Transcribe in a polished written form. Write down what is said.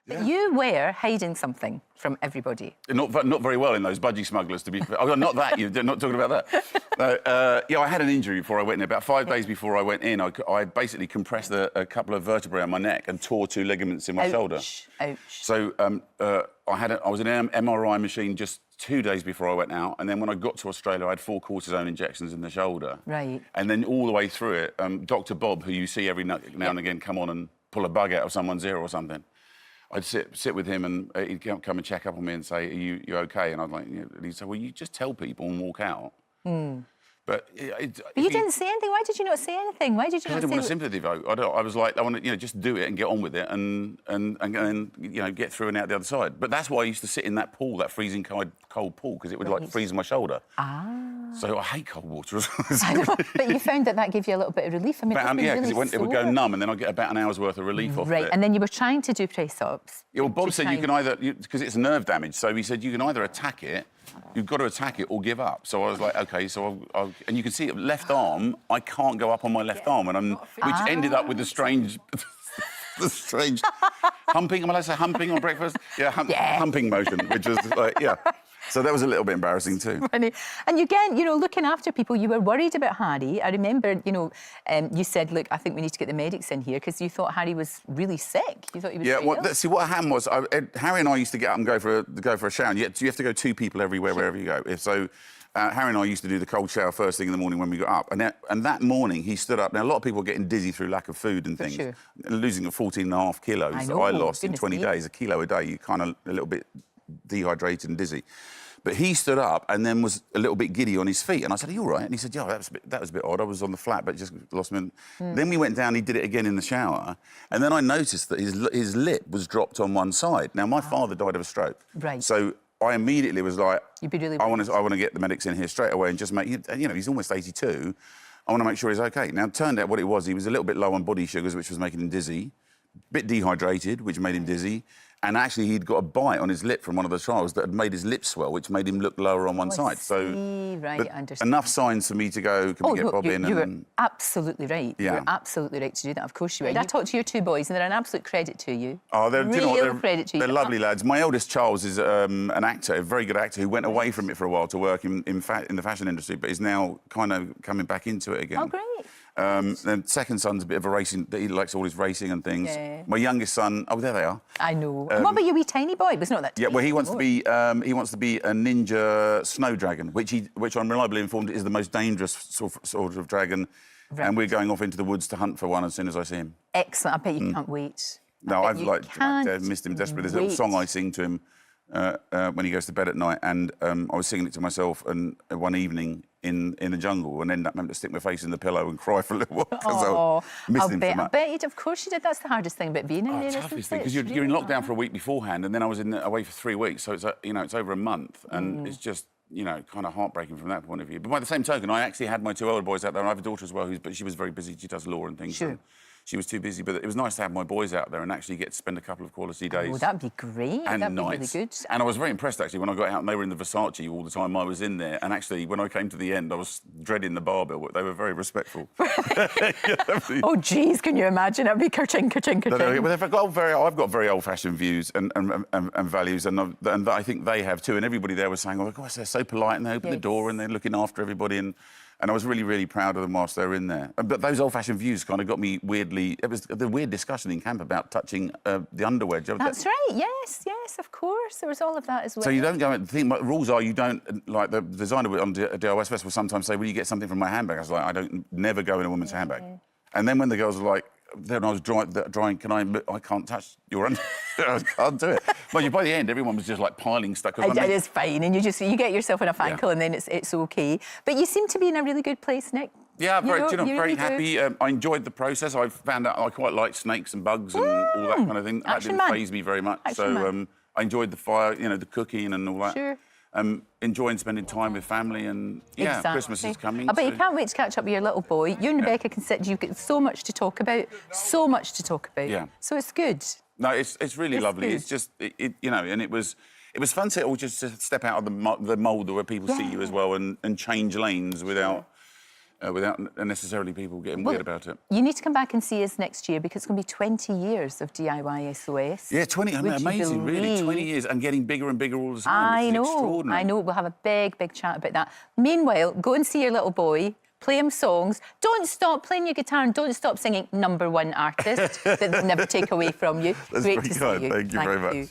But you were hiding something from everybody. Not very well in those budgie smugglers, to be fair. Oh, not that, you're not talking about that. Yeah, I had an injury before I went in. About 5 days before I went in, I basically compressed a couple of vertebrae on my neck and tore 2 ligaments in my shoulder. Ouch. So I was in an MRI machine just 2 days before I went out, and then when I got to Australia, I had 4 cortisone injections in the shoulder. Right. And then all the way through it, Dr Bob, who you see every now and again come on and pull a bug out of someone's ear or something, I'd sit with him and he'd come and check up on me and say, are you OK? And I'd like, and he'd say, well, you just tell people and walk out. But you didn't say anything. Why did you not say anything? Why did you not say... I didn't want a sympathy vote. I was like, I want to, just do it and get on with it and get through and out the other side. But that's why I used to sit in that pool, that freezing cold pool, because it would like freeze my shoulder. So I hate cold water. I know, but you found that gave you a little bit of relief. I mean, yeah, because it would go numb, and then I'd get about an hour's worth of relief off it. Right, and then you were trying to do press-ups. Yeah, well, Bob said you can either, because it's nerve damage, so he said you can either attack it, you've got to attack it or give up. So I was like, OK, so and you can see it, left arm, I can't go up on my left arm, and which ended up with the strange... the strange humping, am I allowed to say humping on breakfast? Yeah, humping motion, which was like, yeah. So that was a little bit embarrassing too. Funny. And again, looking after people, you were worried about Harry. I remember, you said, look, I think we need to get the medics in here because you thought Harry was really sick. You thought he was ill. See, what happened was, Harry and I used to get up and go for a shower. And you have to go 2 people everywhere, wherever you go. Harry and I used to do the cold shower first thing in the morning when we got up. And that morning, he stood up. Now, a lot of people were getting dizzy through lack of food and things. Sure. Losing 14.5 kilos I lost in 20 days, 1 kilo a day. You're kind of a little bit dehydrated and dizzy. But he stood up and then was a little bit giddy on his feet. And I said, are you all right? And he said, yeah, that was a bit odd. I was on the flat, but just lost me. Then we went down, he did it again in the shower. And then I noticed that his lip was dropped on one side. Now, my father died of a stroke. Right. So I immediately was like, you'd be really I want to get the medics in here straight away and just make... he's almost 82. I want to make sure he's OK. Now, it turned out what it was, he was a little bit low on body sugars, which was making him dizzy. A bit dehydrated, which made him dizzy. And actually, he'd got a bite on his lip from one of the trials that had made his lip swell, which made him look lower on one side. Right, I understand. Enough signs for me to go, can we get Bob in? You were absolutely right. Yeah. You were absolutely right to do that. Of course you were. I talked to your 2 boys, and they're an absolute credit to you. Oh, they're credit to you. They're lovely lads. My eldest, Charles, is an actor, a very good actor, who went away from it for a while to work in the fashion industry, but is now kind of coming back into it again. Oh, great. Then second son's a bit of a racing... He likes all his racing and things. Yeah. My youngest son... Oh, there they are. I know. What about your wee tiny boy? It was not that tiny. Yeah, well, he wants to be a ninja snow dragon, which I'm reliably informed is the most dangerous sort of dragon. Right. And we're going off into the woods to hunt for one as soon as I see him. Excellent. I bet you can't wait. No, I've missed him desperately. There's a little song I sing to him when he goes to bed at night, and I was singing it to myself one evening in the jungle, and ended up having to stick my face in the pillow and cry for a little while because I missed him so much. I bet you did. Of course you did. That's the hardest thing about being in there, isn't it? Because you're in lockdown for a week beforehand, and then I was away for 3 weeks, so it's it's over a month, and it's just kind of heartbreaking from that point of view. But by the same token, I actually had my 2 older boys out there, and I have a daughter as well, but she was very busy. She does law and things. Sure. She was too busy, but it was nice to have my boys out there and actually get to spend a couple of quality days. Oh, that'd be great. And that'd nights. be really good. And I was very impressed, actually, when I got out and they were in the Versace all the time I was in there. And actually, when I came to the end, I was dreading the bar bill, but they were very respectful. Oh, geez, can you imagine? It'd be ka-ching, ka-ching, ka-ching. Well, I've got very old-fashioned views and values, and I think they have too. And everybody there was saying, oh, gosh, they're so polite, and they open the door and they're looking after everybody. And I was really, really proud of them whilst they were in there. But those old-fashioned views kind of got me weirdly... It was the weird discussion in camp about touching the underwear. That's right, yes, of course. There was all of that as well. So you don't go... The rules are you don't... Like, the designer on DIY Fest will sometimes say, will you get something from my handbag? I was like, never go in a woman's handbag. And then when the girls were like... Then I was drying, I can't touch your underwear. I can't do it. Well, by the end, everyone was just, like, piling stuff. It is fine, and you get yourself in a fankle and then it's OK. But you seem to be in a really good place, Nick. Yeah, very happy. I enjoyed the process. I found out I quite like snakes and bugs and all that kind of thing. That didn't faze me very much. So I enjoyed the fire, the cooking and all that. Sure. Enjoying spending time with family and, Christmas is coming. I bet you can't wait to catch up with your little boy. You and Rebecca can sit, you've got so much to talk about. Yeah. So it's good. No, it's really lovely. Good. It's just, and it was fun to step out of the mould where people see you as well and change lanes without... without necessarily people getting weird about it. You need to come back and see us next year because it's going to be 20 years of DIY SOS. Yeah, 20, amazing, really, 20 years and getting bigger and bigger all the time. It's extraordinary. I know, we'll have a big, big chat about that. Meanwhile, go and see your little boy, play him songs. Don't stop playing your guitar and don't stop singing #1 artist that they'll never take away from you. That's Great very to kind. see you. Thank you very much.